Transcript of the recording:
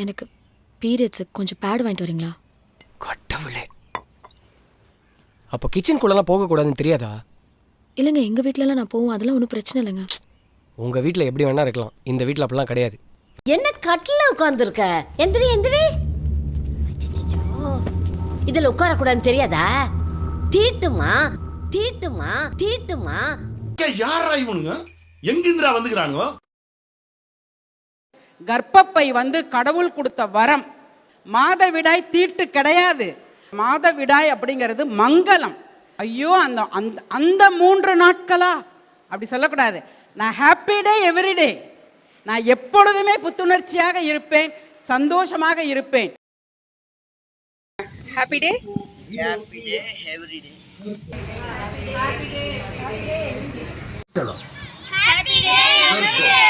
எனக்கு பீரியட்ஸு கொஞ்சம் பேட் வாங்கிட்டு வரீங்களா? கடவுளே, அப்போ கிச்சனுக்குள்ளலாம் போகக்கூடாதுன்னு தெரியாதா? இல்லைங்க, எங்கள் வீட்டிலலாம் நான் போவோம், அதெல்லாம் ஒன்றும் பிரச்சனை இல்லைங்க. உங்கள் வீட்டில் எப்படி வேணா இருக்கலாம், இந்த வீட்டில் அப்படிலாம் கிடையாது. என்ன கட்டில உட்காந்துருக்க? எந்திரி எந்திரி. இதுல உட்காரக்கூடாதுன்னு தெரியாதா? தீட்டுமா தீட்டுமா தீட்டுமா. யாரா இவனுங்க? எங்கிந்திரா வந்துக்கிறானுங்க? கர்ப்பப்பை கடவுள் கொடுத்த வரம். மாதவிடாய் தீட்டு கிடையாது. மாதவிடாய் அப்படிங்கிறது மங்களம். ஐயோ, அந்த அந்த 3 நாட்களா அப்படி சொல்லக்கூடாது. நான் ஹாப்பி டே எவ்ரிடே. நான் எப்பொழுதுமே புத்துணர்ச்சியாக இருப்பேன், சந்தோஷமாக இருப்பேன். Happy day everyday. Happy day everyday.